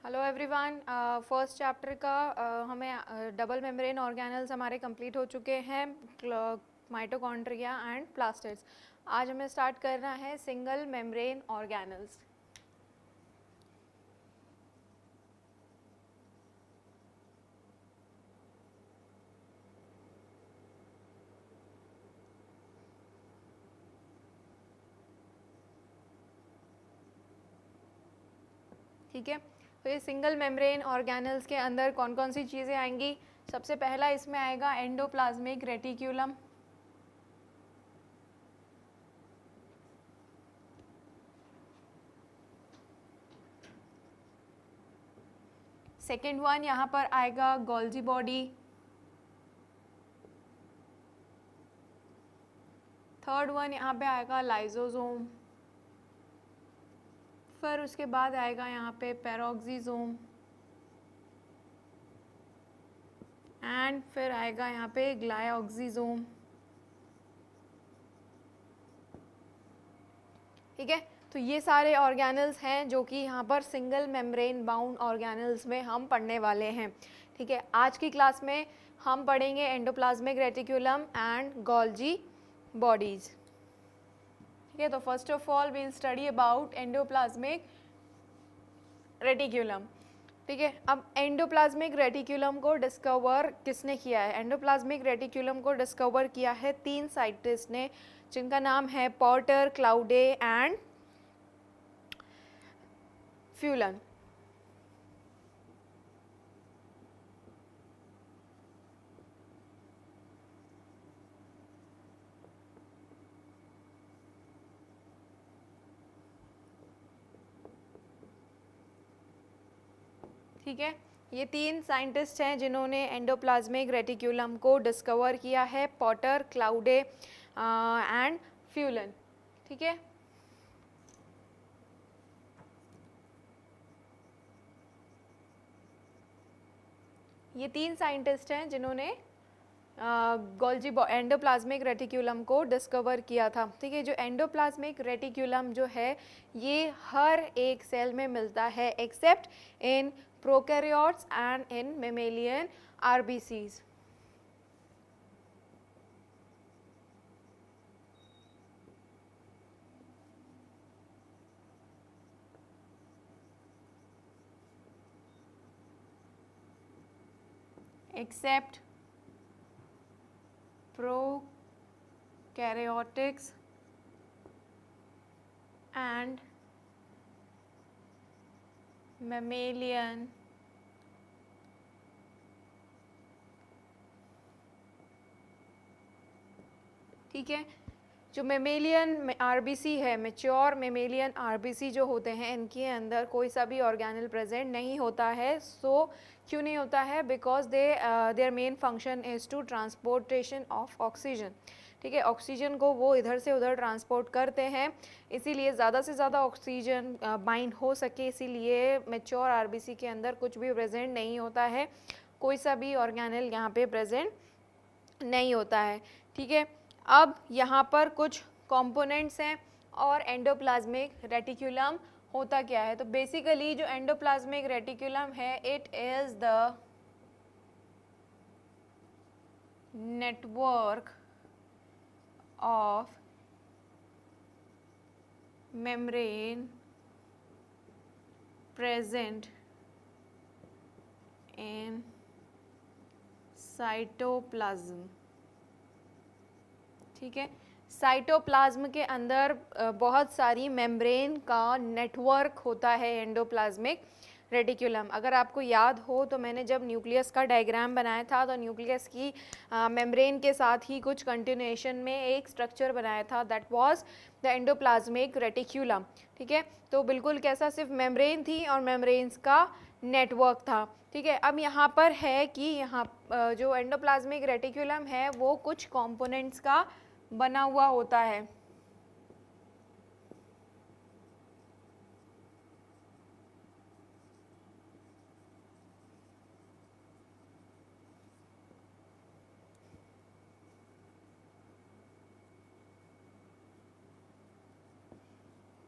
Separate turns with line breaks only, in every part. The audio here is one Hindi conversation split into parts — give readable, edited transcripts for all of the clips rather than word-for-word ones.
Hello everyone. फर्स्ट चैप्टर का हमें डबल मेम्ब्रेन ऑर्गेनल्स हमारे कंप्लीट हो चुके हैं, माइटोकॉन्ड्रिया एंड प्लास्टिड्स। आज हमें स्टार्ट करना है सिंगल मेम्ब्रेन ऑर्गेनल्स। ठीक है, तो ये सिंगल मेम्ब्रेन ऑर्गेनल्स के अंदर कौन कौन सी चीज़ें आएंगी। सबसे पहला इसमें आएगा एंडोप्लाज्मिक रेटिक्यूलम। सेकेंड वन यहाँ पर आएगा गोल्जी बॉडी। थर्ड वन यहाँ पे आएगा लाइजोसोम। फिर उसके बाद आएगा यहाँ पे पेरोक्सिसोम एंड फिर आएगा यहाँ पे ग्लाइऑक्सिसोम। ठीक है, तो ये सारे ऑर्गेनल्स हैं जो कि यहाँ पर सिंगल मेम्ब्रेन बाउंड ऑर्गेनल्स में हम पढ़ने वाले हैं। ठीक है, आज की क्लास में हम पढ़ेंगे endoplasmic reticulum and Golgi bodies. ठीक है, तो first of all we will study about endoplasmic reticulum. ठीक है, अब एंडोप्लाज्मिक रेटिक्यूलम को डिस्कवर किसने किया है? एंडोप्लाज्मिक रेटिक्यूलम को डिस्कवर किया है 3 साइंटिस्ट ने, जिनका नाम है पोर्टर, क्लाउडे एंड फ्यूलन। ठीक है, ये 3 साइंटिस्ट हैं जिन्होंने एंडोप्लाज्मिक रेटिक्यूलम को डिस्कवर किया है, पोर्टर, क्लाउडे एंड फ्यूलन। ठीक है, ये 3 साइंटिस्ट हैं जिन्होंने गोल्जी एंडोप्लाज्मिक रेटिक्यूलम को डिस्कवर किया था। ठीक है, जो एंडोप्लाज्मिक रेटिक्यूलम जो है ये हर एक सेल में मिलता है except in prokaryotes and in mammalian RBCs. Except prokaryotics and mammalian ठीक है, जो मेमेलियन आरबीसी है, मैच्योर मेमेलियन आरबीसी जो होते हैं, इनके अंदर कोई सा भी ऑर्गेनल प्रेजेंट नहीं होता है। सो क्यों नहीं होता है? Because their main function is to transportation of oxygen. ठीक है, ऑक्सीजन को वो इधर से उधर ट्रांसपोर्ट करते हैं, इसीलिए ज़्यादा से ज़्यादा ऑक्सीजन बाइंड हो सके, इसीलिए मैच्योर आरबीसी के अंदर कुछ भी प्रेजेंट नहीं होता है, कोई सा भी ऑर्गेनल यहाँ पे प्रेजेंट नहीं होता है। ठीक है, अब यहाँ पर कुछ कंपोनेंट्स हैं और एंडोप्लाज्मिक रेटिक्यूलम होता क्या है। तो बेसिकली जो एंडोप्लाज्मिक रेटिक्यूलम है, it is the network of membrane present in cytoplasm. ठीक है, साइटोप्लाज्म के अंदर बहुत सारी मेम्ब्रेन का नेटवर्क होता है एंडोप्लाज्मिक रेटिक्यूलम। अगर आपको याद हो तो मैंने जब न्यूक्लियस का डायग्राम बनाया था तो न्यूक्लियस की मेम्ब्रेन के साथ ही कुछ कंटिन्यूएशन में एक स्ट्रक्चर बनाया था, that was the endoplasmic reticulum. ठीक है, तो बिल्कुल कैसा, सिर्फ मेम्ब्रेन थी और मेम्ब्रेन्स का नेटवर्क था। ठीक है, अब यहाँ पर है कि यहाँ जो एंडोप्लाज्मिक रेटिक्यूलम है वो कुछ कंपोनेंट्स का बना हुआ होता है।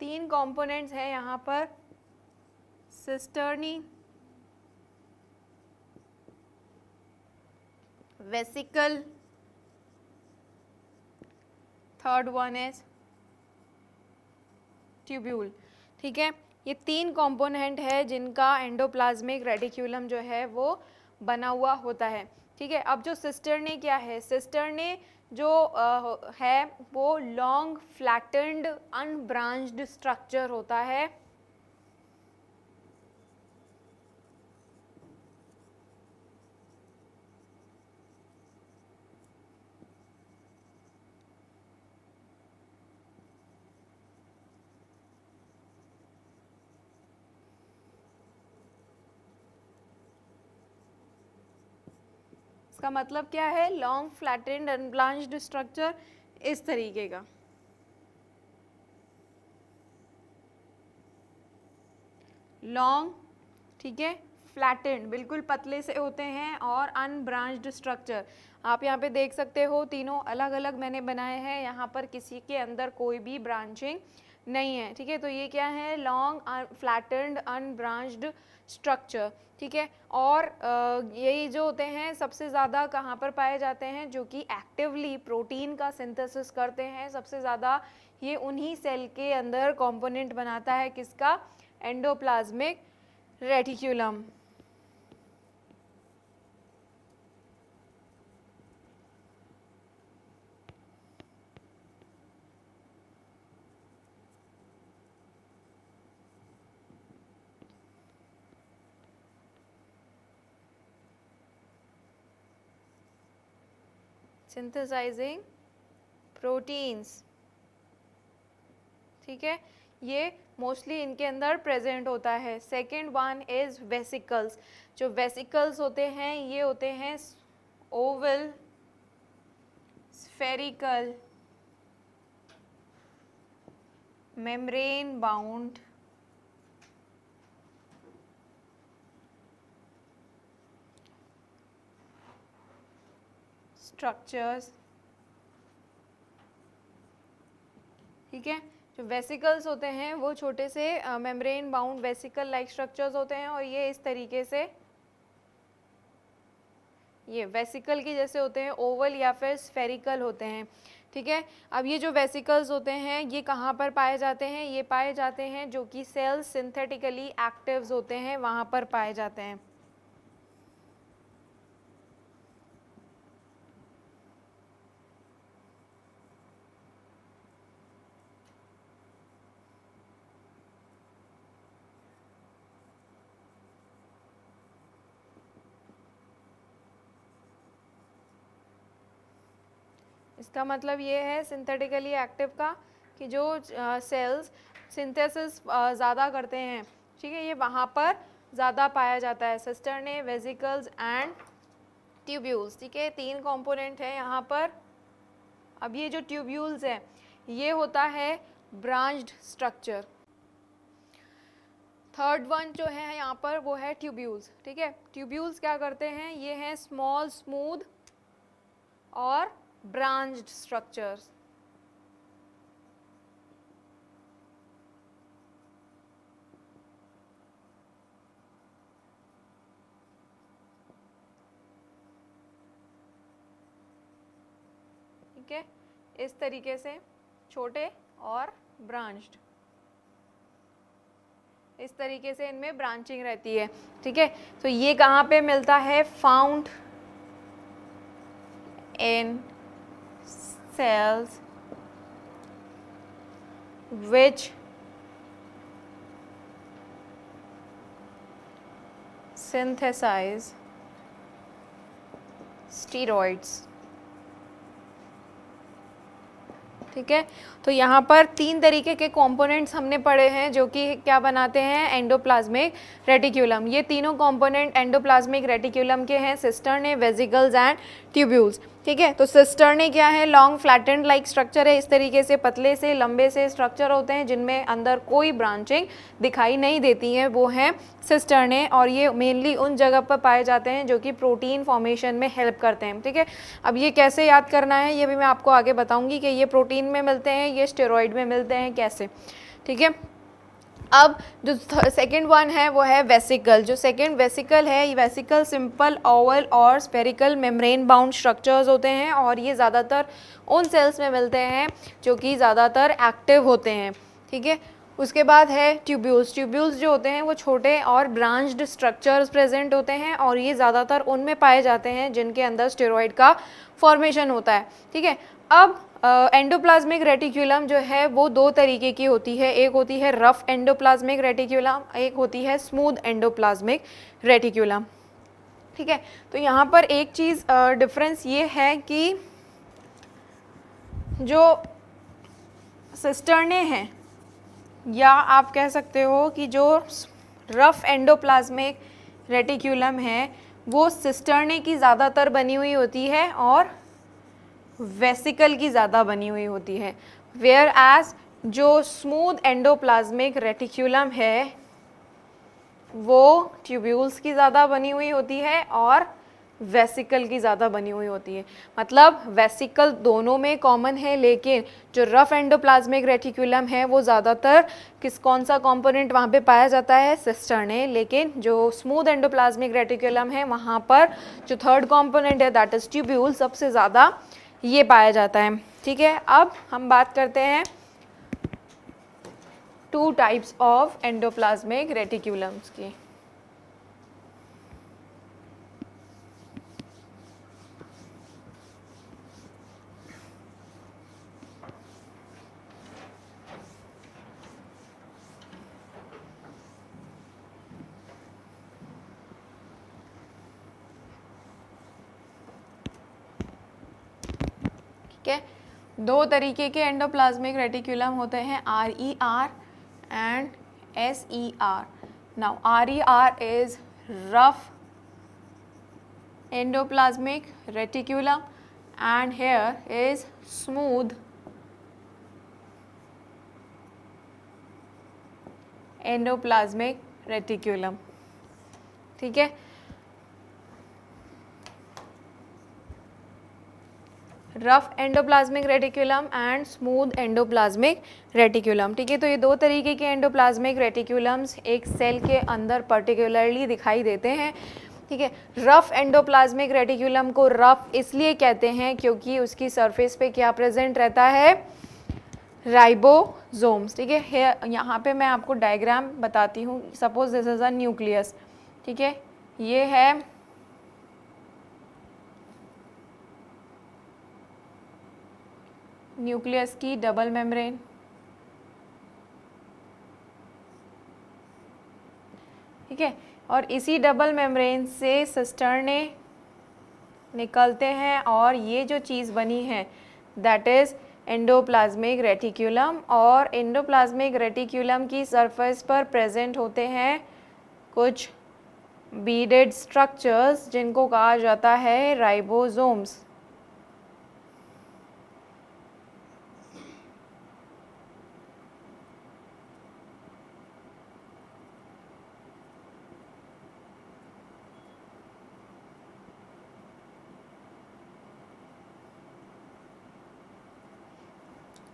तीन कंपोनेंट्स हैं यहाँ पर, cisternae, vesicle, third one is tubule. ठीक है, ये तीन कंपोनेंट है जिनका एंडोप्लाज्मिक रेटिक्यूलम जो है वो बना हुआ होता है। ठीक है, अब जो सिस्टर्ने क्या है, सिस्टर्ने जो है वो लॉन्ग फ्लैटेंड अनब्रांच्ड स्ट्रक्चर होता है। इसका मतलब क्या है, लॉन्ग फ्लैटेंड अनब्रांच्ड स्ट्रक्चर इस तरीके का। लॉन्ग, ठीक है, फ्लैटेंड बिल्कुल पतले से होते हैं, और अनब्रांच्ड स्ट्रक्चर आप यहाँ पे देख सकते हो, तीनों अलग अलग मैंने बनाए हैं, यहाँ पर किसी के अंदर कोई भी ब्रांचिंग नहीं है। ठीक है, तो ये क्या है, लॉन्ग फ्लैटेंड अनब्रांच्ड स्ट्रक्चर। ठीक है, और यही जो होते हैं सबसे ज़्यादा कहाँ पर पाए जाते हैं, जो कि एक्टिवली प्रोटीन का सिंथेसिस करते हैं सबसे ज़्यादा, ये उन्हीं सेल के अंदर कंपोनेंट बनाता है, किसका, एंडोप्लाज्मिक रेटिक्यूलम। Synthesising proteins. ठीक है, ये मोस्टली इनके अंदर प्रेजेंट होता है। Second one is vesicles. जो वेसिकल्स होते हैं ये होते हैं Oval, spherical, membrane bound, structures. ठीक है, जो वेसिकल्स होते हैं वो छोटे से membrane bound vesicle like structures होते हैं, और ये इस तरीके से ये वेसिकल के जैसे होते हैं, ओवल या फिर स्फेरिकल होते हैं। ठीक है, अब ये जो वेसिकल्स होते हैं ये कहाँ पर पाए जाते हैं, ये पाए जाते हैं जो कि सेल्स सिंथेटिकली एक्टिव्स होते हैं वहाँ पर पाए जाते हैं। इसका मतलब ये है सिंथेटिकली एक्टिव का कि जो सेल्स सिंथेसिस ज़्यादा करते हैं, ठीक है, ये वहाँ पर ज़्यादा पाया जाता है। Cisternae, vesicles and tubules. ठीक है, तीन कंपोनेंट है यहाँ पर। अब ये जो ट्यूब्यूल्स है ये होता है ब्रांच्ड स्ट्रक्चर। थर्ड वन जो है यहाँ पर वो है ट्यूब्यूल्स। ठीक है, ट्यूब्यूल्स क्या करते हैं, ये हैं स्मॉल, स्मूथ और ब्रांच्ड स्ट्रक्चर्स। ठीक है, इस तरीके से छोटे और ब्रांच्ड, इस तरीके से इनमें ब्रांचिंग रहती है। ठीक है, तो ये कहाँ पे मिलता है, found in cells which synthesize steroids। ठीक है, तो यहाँ पर तीन तरीके के कंपोनेंट्स हमने पढ़े हैं जो कि क्या बनाते हैं, एंडोप्लाज्मिक रेटिक्यूलम। ये तीनों कंपोनेंट एंडोप्लाज्मिक रेटिक्यूलम के हैं, सिस्टर्ने, वेसिकल्स एंड ट्यूब्यूल्स। ठीक है, तो सिस्टर्ने क्या है, लॉन्ग फ्लैटेंड लाइक स्ट्रक्चर है, इस तरीके से पतले से लंबे से स्ट्रक्चर होते हैं जिनमें अंदर कोई ब्रांचिंग दिखाई नहीं देती है, वो हैं सिस्टर्ने, और ये मेनली उन जगह पर पाए जाते हैं जो कि प्रोटीन फॉर्मेशन में हेल्प करते हैं। ठीक है, अब ये कैसे याद करना है ये भी मैं आपको आगे बताऊंगी कि ये प्रोटीन में मिलते हैं, ये स्टेरॉइड में मिलते हैं, कैसे। ठीक है, अब जो सेकेंड वन है वो है वेसिकल। जो सेकेंड वेसिकल है, ये वेसिकल सिंपल ओवल और स्पेरिकल मेम्ब्रेन बाउंड स्ट्रक्चर्स होते हैं और ये ज़्यादातर उन सेल्स में मिलते हैं जो कि ज़्यादातर एक्टिव होते हैं, ठीक है। उसके बाद है ट्यूब्यूल्स। ट्यूब्यूल्स जो होते हैं वो छोटे और ब्रांच्ड स्ट्रक्चर्स प्रेजेंट होते हैं और ये ज़्यादातर उनमें पाए जाते हैं जिनके अंदर स्टेरॉइड का फॉर्मेशन होता है, ठीक है। अब एंडोप्लाज्मिक रेटिक्यूलम जो है वो दो तरीके की होती है, एक होती है रफ एंडोप्लाज्मिक रेटिक्यूलम, एक होती है स्मूथ एंडोप्लाज्मिक रेटिक्यूलम, ठीक है। तो यहाँ पर एक चीज़ डिफरेंस ये है कि जो सिस्टर्ने हैं, या आप कह सकते हो कि जो रफ एंडोप्लाज्मिक रेटिक्यूलम है वो सिस्टर्ने की ज़्यादातर बनी हुई होती है और वेसिकल की ज़्यादा बनी हुई होती है, वेयर एज जो स्मूथ एंडोप्लाज्मिक रेटिक्यूलम है वो ट्यूब्यूल्स की ज़्यादा बनी हुई होती है और वेसिकल की ज़्यादा बनी हुई होती है। मतलब वेसिकल दोनों में कॉमन है, लेकिन जो रफ एंडोप्लाज्मिक रेटिक्यूलम है वो ज़्यादातर कौन सा कंपोनेंट वहाँ पे पाया जाता है, सिस्टर्ने, लेकिन जो स्मूथ एंडोप्लाज्मिक रेटिक्यूलम है वहाँ पर जो थर्ड कंपोनेंट है दैट इज़ ट्यूब्यूल सबसे ज़्यादा ये पाया जाता है, ठीक है। अब हम बात करते हैं टू टाइप्स ऑफ एंडोप्लाज्मिक रेटिक्यूलम्स की। ठीक है, दो तरीके के एंडोप्लाज्मिक रेटिक्यूलम होते हैं, RER and SER. Now RER is rough endoplasmic reticulum and here is smooth endoplasmic reticulum, ठीक है। Rough endoplasmic reticulum and smooth endoplasmic reticulum, ठीक है। तो ये दो तरीके के एंडोप्लाज्मिक रेटिक्यूलम्स एक सेल के अंदर पर्टिकुलरली दिखाई देते हैं, ठीक है। रफ एंडोप्लाज्मिक रेटिक्यूलम को रफ इसलिए कहते हैं क्योंकि उसकी सरफेस पे क्या प्रेजेंट रहता है, राइबोसोम्स, ठीक है। यहाँ पे मैं आपको डायग्राम बताती हूँ। Suppose this is a nucleus, ठीक है, ये है न्यूक्लियस की डबल मेम्ब्रेन, ठीक है, और इसी डबल मेम्ब्रेन से सिस्टर्ने निकलते हैं और ये जो चीज़ बनी है दैट इज़ एंडोप्लाज्मिक रेटिक्यूलम, और एंडोप्लाज्मिक रेटिक्यूलम की सरफेस पर प्रेजेंट होते हैं कुछ बीडेड स्ट्रक्चर्स जिनको कहा जाता है राइबोसोम्स,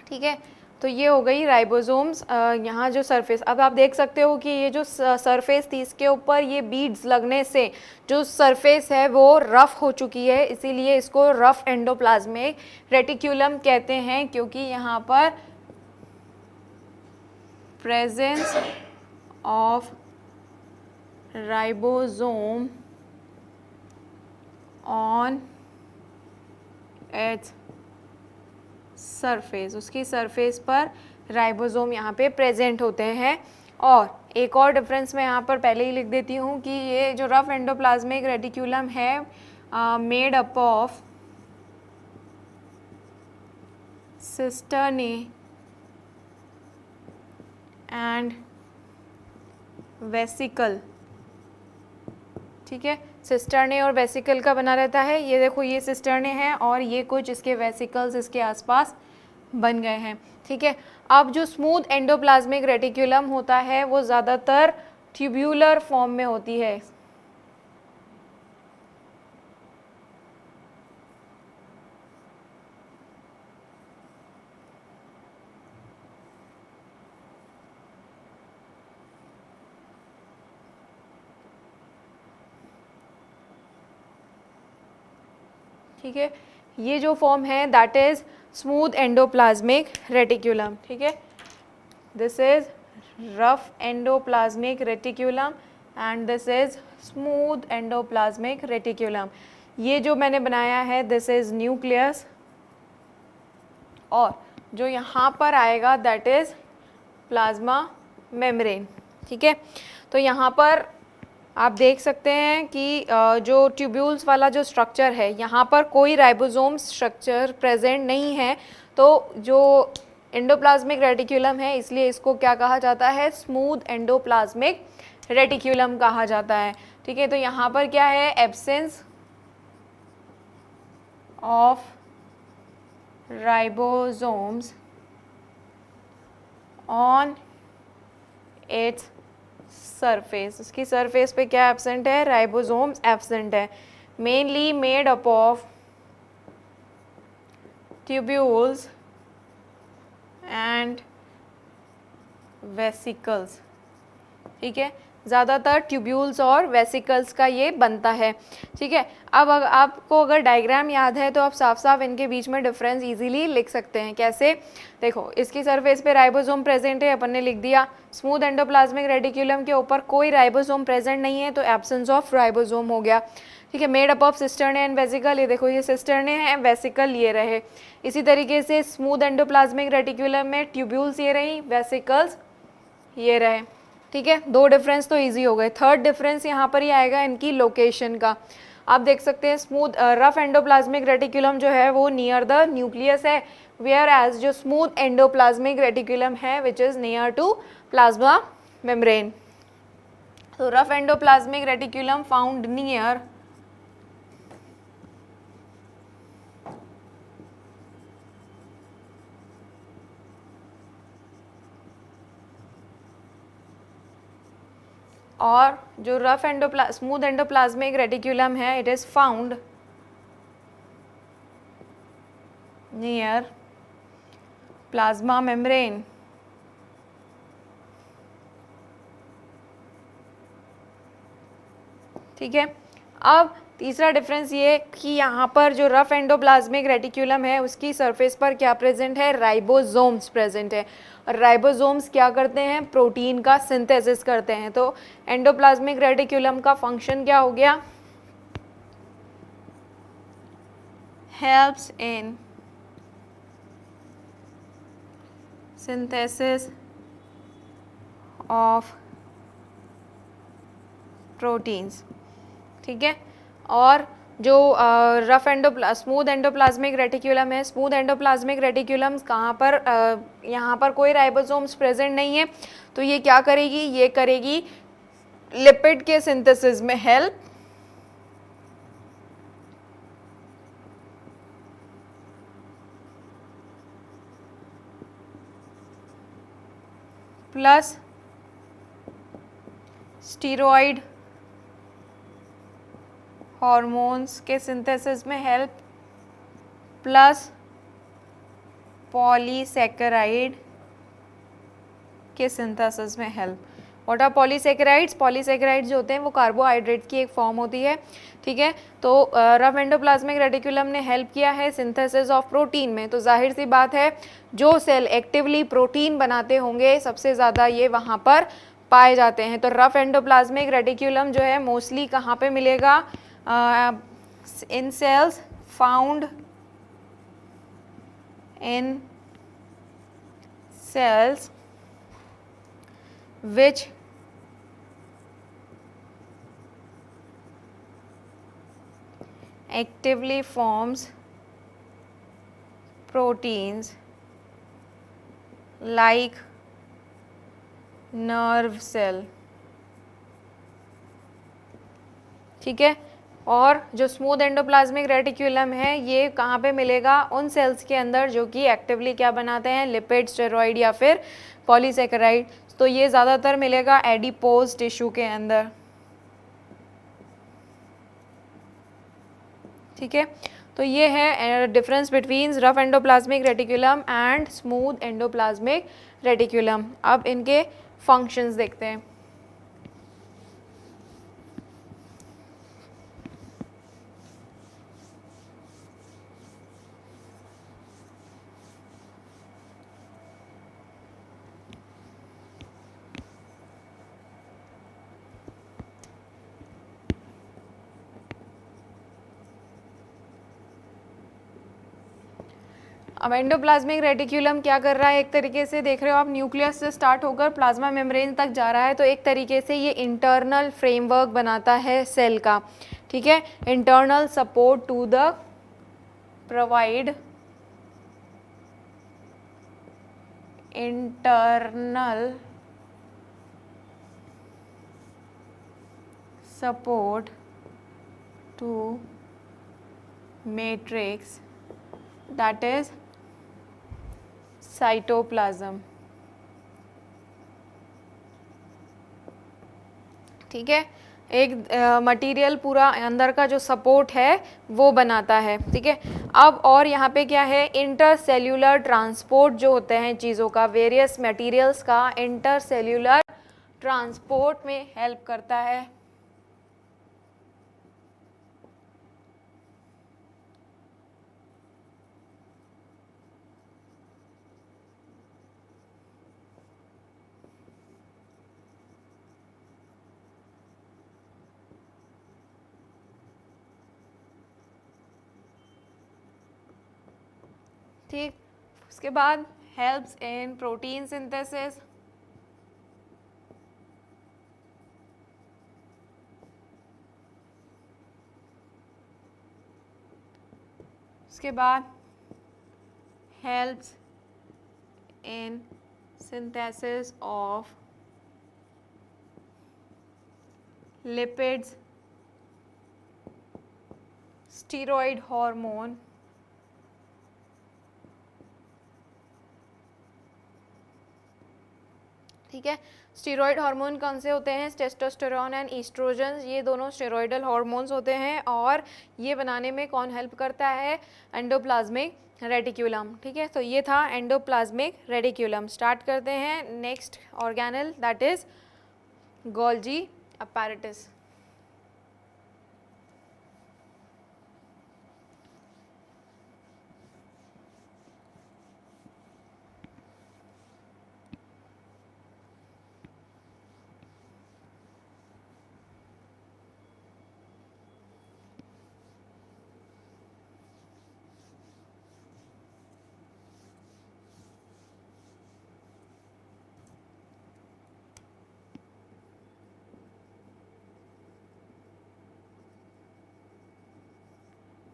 ठीक है। तो ये हो गई राइबोसोम्स। यहाँ जो सरफेस, अब आप देख सकते हो कि ये जो सरफेस थी इसके ऊपर ये बीड्स लगने से जो सरफेस है वो रफ हो चुकी है, इसीलिए इसको रफ एंडोप्लाज्मिक रेटिक्यूलम कहते हैं, क्योंकि यहाँ पर presence of ribosome on its surface, उसकी सरफेस पर राइबोसोम यहाँ पे प्रेजेंट होते हैं। और एक और डिफरेंस मैं यहाँ पर पहले ही लिख देती हूँ कि ये जो रफ एंडोप्लाज्मिक रेटिक्यूलम है made up of cisternae and vesicle, ठीक है। सिस्टर्ने और वेसिकल का बना रहता है। ये देखो ये सिस्टर्ने हैं और ये कुछ इसके वेसिकल्स इसके आसपास बन गए हैं, ठीक है। अब जो स्मूथ एंडोप्लाज्मिक रेटिक्यूलम होता है वो ज़्यादातर ट्यूब्यूलर फॉर्म में होती है, ठीक है, ये जो फॉर्म है that is smooth endoplasmic reticulum. ठीक है, this is rough endoplasmic reticulum and this is smooth endoplasmic reticulum. ये जो मैंने बनाया है दिस इज न्यूक्लियस, और जो यहाँ पर आएगा दैट इज प्लाज्मा मेम्ब्रेन। ठीक है, तो यहाँ पर आप देख सकते हैं कि जो ट्यूब्यूल्स वाला जो स्ट्रक्चर है यहाँ पर कोई राइबोसोम स्ट्रक्चर प्रेजेंट नहीं है, तो जो एंडोप्लाज्मिक रेटिकुलम है इसलिए इसको क्या कहा जाता है, स्मूथ एंडोप्लाज्मिक रेटिकुलम कहा जाता है। ठीक है, तो यहाँ पर क्या है, absence of ribosomes on its surface, उसकी सरफेस पे क्या एब्सेंट है, राइबोसोम्स एब्सेंट है, mainly made up of tubules and vesicles. ठीक है, ज़्यादातर ट्यूब्यूल्स और वेसिकल्स का ये बनता है। ठीक है, अब आपको अगर डायग्राम याद है तो आप साफ साफ इनके बीच में डिफरेंस इजीली लिख सकते हैं। कैसे, देखो इसकी सरफेस पे राइबोसोम प्रेजेंट है, अपन ने लिख दिया। स्मूथ एंडोप्लाज्मिक रेटिकुलम के ऊपर कोई राइबोसोम प्रेजेंट नहीं है तो एब्सेंस ऑफ राइबोसोम हो गया। ठीक है, made up of cisternae and vesicle, ये देखो ये सिस्टर्ने हैं, वेसिकल ये रहे। इसी तरीके से स्मूथ एंडोप्लाज्मिक रेटिकुलम में ट्यूब्यूल्स ये रही, वेसिकल्स ये रहे। ठीक है, दो डिफरेंस तो इजी हो गए। थर्ड डिफरेंस यहाँ पर ही आएगा इनकी लोकेशन का। आप देख सकते हैं स्मूथ रफ एंडोप्लाज्मिक रेटिकुलम जो है वो नियर द न्यूक्लियस है, वेयर एज जो स्मूथ एंडोप्लाज्मिक रेटिकुलम है which is near to plasma membrane. तो rough endoplasmic reticulum found near और जो रफ स्मूथ एंडोप्लाज्मिक रेटिकुलम है it is found near plasma membrane. ठीक है, अब तीसरा डिफरेंस ये कि यहाँ पर जो रफ एंडोप्लाज्मिक रेटिकुलम है उसकी सरफेस पर क्या प्रेजेंट है, राइबोसोम्स प्रेजेंट है। और राइबोसोम्स क्या करते हैं, प्रोटीन का सिंथेसिस करते हैं। तो एंडोप्लाज्मिक रेटिकुलम का फंक्शन क्या हो गया, helps in synthesis of proteins. ठीक है, और जो रफ स्मूथ एंडोप्लाज्मिक रेटिकुलम है, स्मूथ एंडोप्लाज्मिक रेटिकुलम कहाँ पर, यहाँ पर कोई राइबोसोम्स प्रेजेंट नहीं है, तो ये क्या करेगी, ये करेगी लिपिड के सिंथेसिस में हेल्प, प्लस स्टीरॉइड हॉर्मोन्स के सिंथेसिस में हेल्प, प्लस पॉलीसैकेराइड के सिंथेसिस में help. What are polysaccharides, polysaccharides जो होते हैं वो कार्बोहाइड्रेट की एक फॉर्म होती है। ठीक है, तो रफ एंडोप्लाज्मिक रेटिकुलम ने हेल्प किया है सिंथेसिस ऑफ प्रोटीन में, तो जाहिर सी बात है जो सेल एक्टिवली प्रोटीन बनाते होंगे सबसे ज़्यादा ये वहाँ पर पाए जाते हैं। तो रफ एंडोप्लाज्मिक रेटिकुलम जो है मोस्टली कहाँ पे मिलेगा, in cells found in cells which actively forms proteins like nerve cell। ठीक है, और जो स्मूथ एंडोप्लाज्मिक रेटिकुलम है ये कहाँ पे मिलेगा, उन सेल्स के अंदर जो कि एक्टिवली क्या बनाते हैं, लिपिड, स्टेरॉइड या फिर पॉलीसैकेराइड। तो ये ज़्यादातर मिलेगा एडिपोज टिश्यू के अंदर। ठीक है, तो ये है difference between rough endoplasmic reticulum and smooth endoplasmic reticulum. अब इनके फंक्शंस देखते हैं। अब एंडोप्लाज्मिक रेटिक्यूलम क्या कर रहा है, एक तरीके से देख रहे हो आप, न्यूक्लियस से स्टार्ट होकर प्लाज्मा मेम्ब्रेन तक जा रहा है, तो एक तरीके से ये इंटरनल फ्रेमवर्क बनाता है सेल का, ठीक है। Internal support to the provide internal support to matrix that is cytoplasm, ठीक है। एक मटेरियल पूरा अंदर का जो सपोर्ट है वो बनाता है, ठीक है। अब और यहाँ पे क्या है, इंटरसेल्यूलर ट्रांसपोर्ट जो होते हैं चीज़ों का, वेरियस मटेरियल्स का इंटरसेल्यूलर ट्रांसपोर्ट में हेल्प करता है। ठीक, उसके बाद हेल्प्स इन प्रोटीन सिंथेसिस, उसके बाद helps in synthesis of lipids, steroid hormone, ठीक है। स्टेरॉयड हार्मोन कौन से होते हैं, टेस्टोस्टेरोन एंड ईस्ट्रोजन, ये दोनों स्टेरॉयडल हार्मोन्स होते हैं, और ये बनाने में कौन हेल्प करता है, एंडोप्लाज्मिक रेटिक्यूलम, ठीक है। तो ये था एंडोप्लाज्मिक रेटिक्यूलम। स्टार्ट करते हैं next organelle, that is Golgi apparatus.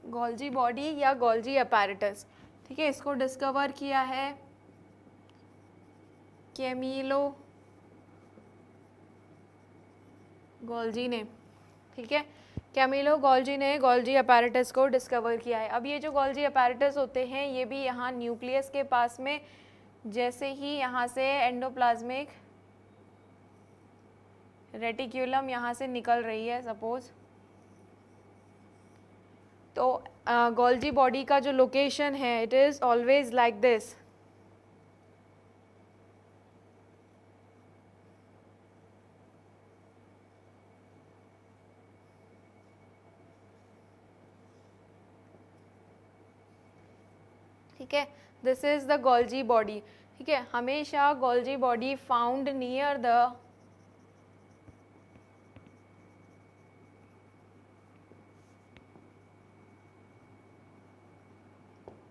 Golgi body या गोल्जी अपैरेटस, ठीक है, इसको डिस्कवर किया है कैमिलो गोल्जी ने, ठीक है। कैमिलो गोल्जी ने गोल्जी अपैरेटस को डिस्कवर किया है। अब ये जो गोल्जी अपैरेटस होते हैं ये भी यहाँ न्यूक्लियस के पास में, जैसे ही यहाँ से एंडोप्लाज्मिक रेटिक्यूलम यहाँ से निकल रही है सपोज, तो गोल्जी बॉडी का जो लोकेशन है it is always like this, ठीक है। This is the Golgi body, ठीक है। हमेशा Golgi body found near the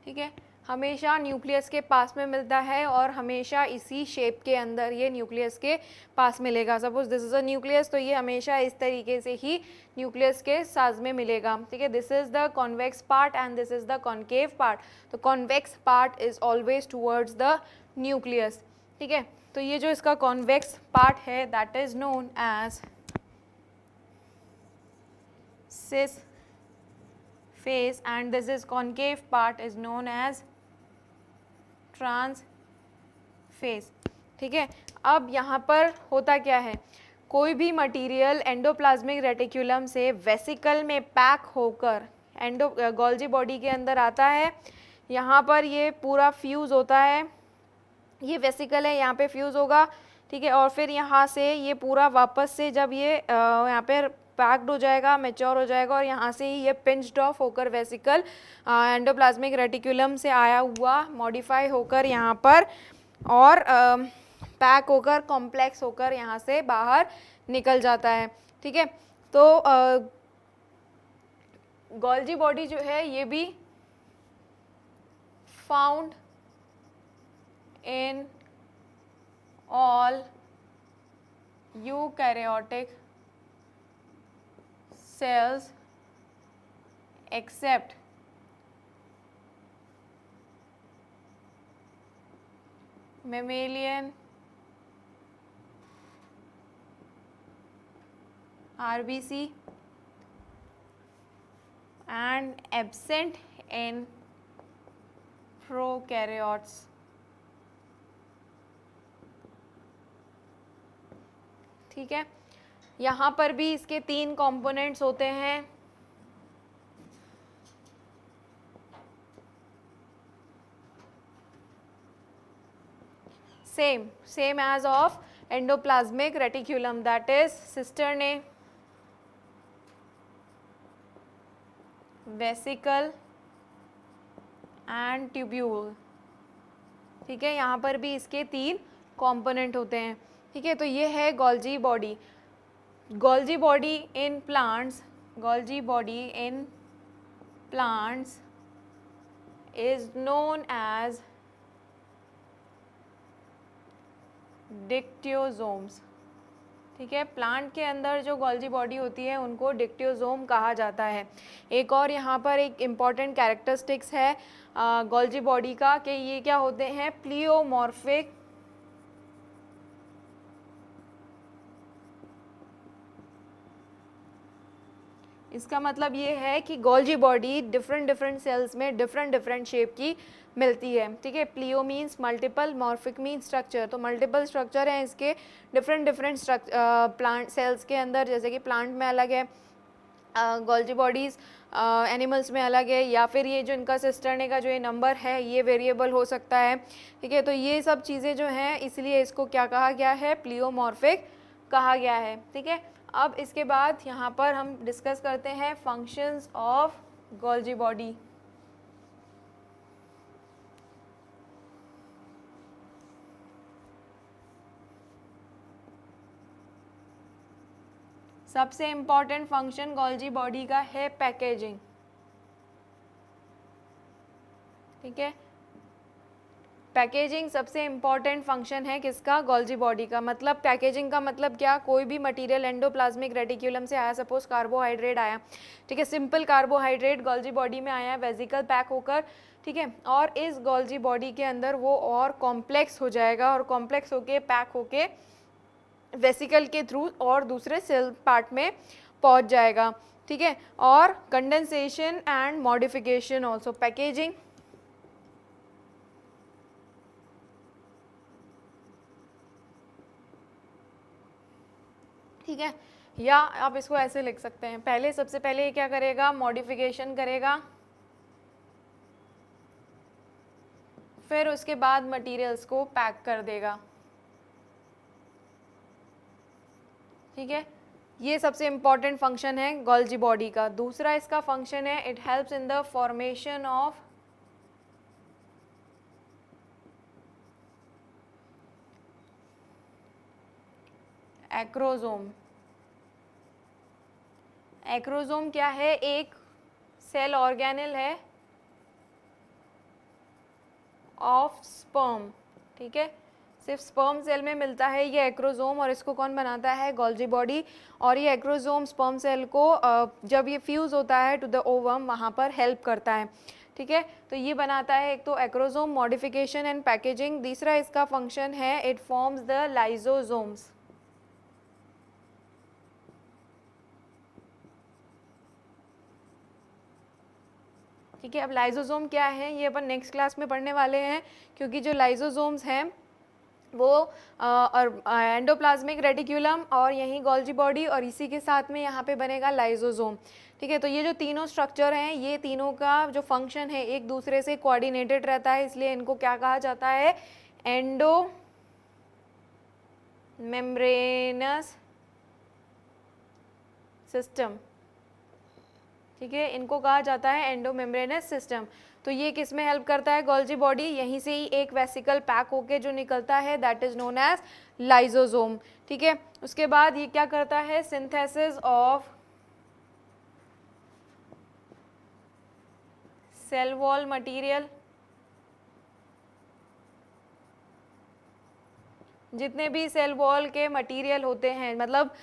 ठीक है, हमेशा न्यूक्लियस के पास में मिलता है और हमेशा इसी शेप के अंदर ये न्यूक्लियस के पास मिलेगा। Suppose this is a nucleus, तो ये हमेशा इस तरीके से ही न्यूक्लियस के साथ में मिलेगा, ठीक है। This is the convex part and this is the concave part, तो convex part is always towards the nucleus, ठीक है। तो ये जो इसका कॉन्वेक्स पार्ट है that is known as cis face and this is concave part is known as trans face, ठीक है। अब यहाँ पर होता क्या है, कोई भी मटेरियल एंडोप्लाज्मिक रेटिक्यूलम से वेसिकल में पैक होकर गोल्जी बॉडी के अंदर आता है, यहाँ पर ये पूरा फ्यूज़ होता है, ये वेसिकल है यहाँ पे फ्यूज़ होगा, ठीक है। और फिर यहाँ से ये पूरा वापस से जब ये यहाँ पर पैक्ड हो जाएगा, मैच्योर हो जाएगा, और यहाँ से ही ये पिंच्ड ऑफ होकर वेसिकल एंडोप्लाज्मिक रेटिक्यूलम से आया हुआ मॉडिफाई होकर यहाँ पर और पैक होकर कॉम्प्लेक्स होकर यहाँ से बाहर निकल जाता है, ठीक है। तो गोल्जी बॉडी जो है ये भी found in all eukaryotic cells except mammalian RBC and absent in prokaryotes. ठीक है, यहाँ पर भी इसके 3 कंपोनेंट्स होते हैं. same as of endoplasmic reticulum, that is cisternae, vesicle and tubule. ठीक है, यहाँ पर भी इसके 3 कंपोनेंट होते हैं. ठीक है, तो ये है Golgi body. Golgi body in plants, Golgi body in plants is known as dictyosomes. ठीक है, प्लांट के अंदर जो गोल्जी बॉडी होती है उनको डिक्टियोजोम कहा जाता है. एक और यहाँ पर एक इम्पॉर्टेंट कैरेक्टरिस्टिक्स है गोल्जी बॉडी का कि ये क्या होते हैं, प्लियोमॉर्फिक इसका मतलब ये है कि गोल्जी बॉडी डिफरेंट सेल्स में डिफरेंट शेप की मिलती है. ठीक है, pleo means multiple, morphic means structure. तो मल्टीपल स्ट्रक्चर हैं इसके डिफरेंट प्लांट सेल्स के अंदर. जैसे कि प्लांट में अलग है गोल्जी बॉडीज़, एनिमल्स में अलग है, या फिर ये जो इनका सिस्टर्ने का जो ये नंबर है ये वेरिएबल हो सकता है. ठीक है, तो ये सब चीज़ें जो हैं इसलिए इसको क्या कहा गया है, प्लियोमॉर्फिक कहा गया है. ठीक है, अब इसके बाद यहाँ पर हम डिस्कस करते हैं फंक्शंस ऑफ गोल्जी बॉडी. सबसे इम्पॉर्टेंट फंक्शन गोल्जी बॉडी का है पैकेजिंग. ठीक है, पैकेजिंग सबसे इम्पॉर्टेंट फंक्शन है किसका, गोल्जी बॉडी का. मतलब पैकेजिंग का मतलब क्या, कोई भी मटेरियल एंडोप्लाज्मिक रेटिक्यूलम से आया, सपोज कार्बोहाइड्रेट आया. ठीक है, सिंपल कार्बोहाइड्रेट गोल्जी बॉडी में आया वेसिकल पैक होकर. ठीक है, और इस गोल्जी बॉडी के अंदर वो और कॉम्प्लेक्स हो जाएगा और कॉम्प्लेक्स होके पैक होके वेसिकल के थ्रू और दूसरे सेल पार्ट में पहुंच जाएगा. ठीक है, और condensation and modification also packaging. ठीक है, या आप इसको ऐसे लिख सकते हैं, पहले सबसे पहले ये क्या करेगा, मॉडिफिकेशन करेगा, फिर उसके बाद मटेरियल्स को पैक कर देगा. ठीक है, ये सबसे इम्पॉर्टेंट फंक्शन है गोल्जी बॉडी का. दूसरा इसका फंक्शन है, it helps in the formation of acrosome. Acrosome क्या है, एक सेल ऑर्गेनेल है ऑफ स्पर्म. ठीक है, सिर्फ स्पर्म सेल में मिलता है ये एक्रोजोम, और इसको कौन बनाता है, गोल्जी बॉडी. और ये एक्रोजोम स्पर्म सेल को जब ये फ्यूज़ होता है टू द ओवम वहाँ पर हेल्प करता है. ठीक है, तो ये बनाता है एक तो एक्रोजोम, मॉडिफिकेशन एंड पैकेजिंग. तीसरा इसका फंक्शन है, इट फॉर्म्स द लाइजोजोम्स. ठीक है, अब लाइजोजोम क्या है ये अपन नेक्स्ट क्लास में पढ़ने वाले हैं, क्योंकि जो लाइजोजोम्स हैं वो एंडोप्लाज्मिक रेटिक्यूलम और यहीं गोल्जी बॉडी और इसी के साथ में यहाँ पे बनेगा लाइजोजोम. ठीक है, तो ये जो तीनों स्ट्रक्चर हैं ये तीनों का जो फंक्शन है एक दूसरे से कोऑर्डिनेटेड रहता है, इसलिए इनको क्या कहा जाता है, एंडो मेम्ब्रेनस सिस्टम. ठीक है, इनको कहा जाता है एंडोमेम्ब्रेनस सिस्टम. तो ये किस में हेल्प करता है, गोल्जी बॉडी, यहीं से ही एक वेसिकल पैक होके जो निकलता है that is known as lysosome. ठीक है, उसके बाद ये क्या करता है, synthesis of cell wall material जितने भी सेल वॉल के मटेरियल होते हैं, मतलब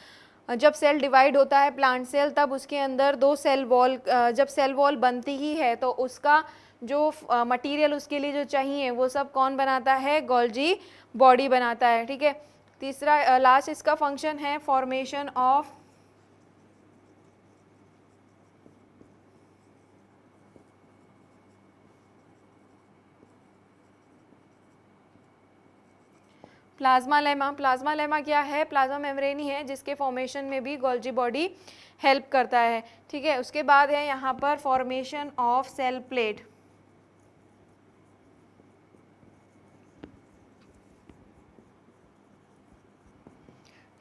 जब सेल डिवाइड होता है प्लांट सेल, तब उसके अंदर दो सेल वॉल, जब सेल वॉल बनती ही है तो उसका जो मटेरियल उसके लिए जो चाहिए वो सब कौन बनाता है, गोल्जी बॉडी बनाता है। ठीक है, तीसरा लास्ट इसका फंक्शन है formation of plasma lemma. Plasma lemma क्या है, प्लाज्मा मेम्ब्रेन ही है जिसके फॉर्मेशन में भी गोल्जी बॉडी हेल्प करता है। ठीक है, उसके बाद है यहाँ पर फॉर्मेशन ऑफ सेल प्लेट।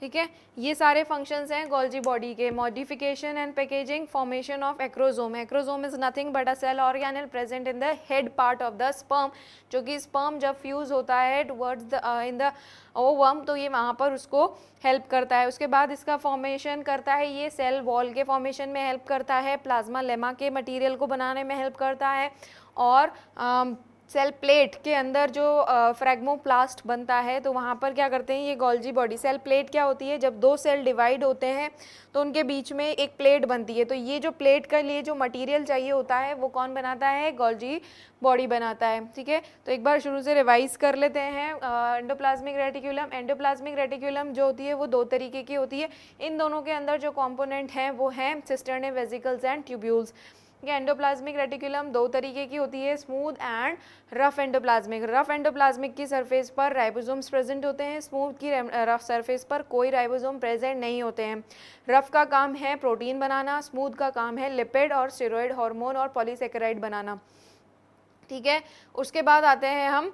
ठीक है, ये सारे फंक्शंस हैं गोल्जी बॉडी के। Modification and packaging, formation of acrosome. Acrosome is nothing but a cell organelle present in the head part of the sperm, जो कि स्पर्म जब फ्यूज होता है towards the in the ovum तो ये वहाँ पर उसको हेल्प करता है। उसके बाद इसका फॉर्मेशन करता है, ये सेल वॉल के फॉर्मेशन में हेल्प करता है, प्लाज्मा लेमा के मटीरियल को बनाने में हेल्प करता है, और सेल प्लेट के अंदर जो फ्रैग्मोप्लास्ट बनता है तो वहाँ पर क्या करते हैं ये गोल्जी बॉडी। सेल प्लेट क्या होती है, जब दो सेल डिवाइड होते हैं तो उनके बीच में एक प्लेट बनती है, तो ये जो प्लेट के लिए जो मटेरियल चाहिए होता है वो कौन बनाता है, गोल्जी बॉडी बनाता है। ठीक है, तो एक बार शुरू से रिवाइज कर लेते हैं। एंडोप्लाज्मिक रेटिकुलम, एंडोप्लाज्मिक रेटिकुलम जो होती है वो दो तरीके की होती है। इन दोनों के अंदर जो कॉम्पोनेंट हैं वो हैं cisternae, vesicles and tubules. Endoplasmic reticulum दो तरीके की होती है, smooth and rough endoplasmic. Rough endoplasmic की सरफेस पर राइबोसोम्स प्रेजेंट होते हैं, स्मूथ की रफ सरफेस पर कोई राइबोसोम प्रेजेंट नहीं होते हैं। रफ का काम है प्रोटीन बनाना, स्मूथ का काम है लिपिड और स्टेरॉयड हार्मोन और पॉलीसेकेराइड बनाना। ठीक है, उसके बाद आते हैं हम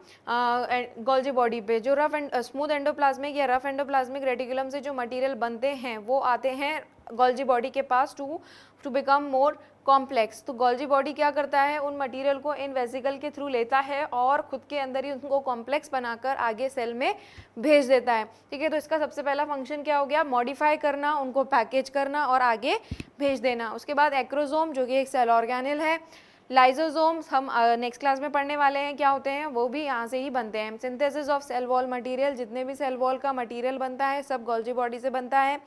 गोल्जी बॉडी पे। जो रफ एंड स्मूथ एंडोप्लाज्मिक या रफ एंडोप्लाज्मिक रेटिकुलम से जो मटेरियल बनते हैं वो आते हैं गोल्जी बॉडी के पास टू बिकम मोर कॉम्प्लेक्स। तो गोल्जी बॉडी क्या करता है, उन मटेरियल को इन वेसिकल के थ्रू लेता है और खुद के अंदर ही उनको कॉम्प्लेक्स बनाकर आगे सेल में भेज देता है। ठीक है, तो इसका सबसे पहला फंक्शन क्या हो गया, मॉडिफाई करना, उनको पैकेज करना और आगे भेज देना। उसके बाद एक्रोसोम जो कि एक सेल ऑर्गेनेल है। लाइजोसोम्स हम नेक्स्ट क्लास में पढ़ने वाले हैं क्या होते हैं, वो भी यहाँ से ही बनते हैं। Synthesis of cell wall material, जितने भी सेल वॉल का मटेरियल बनता है सब गोल्जी बॉडी से बनता है।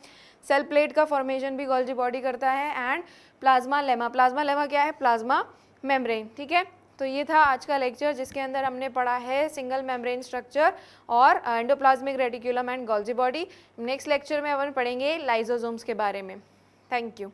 सेल प्लेट का फॉर्मेशन भी गोल्जी बॉडी करता है। And plasma lemma, plasma lemma क्या है, प्लाज्मा मेम्ब्रेन। ठीक है, तो ये था आज का लेक्चर जिसके अंदर हमने पढ़ा है सिंगल मेम्ब्रेन स्ट्रक्चर और endoplasmic reticulum and Golgi body. Next lecture में अपन पढ़ेंगे लाइजोसोम्स के बारे में। Thank you.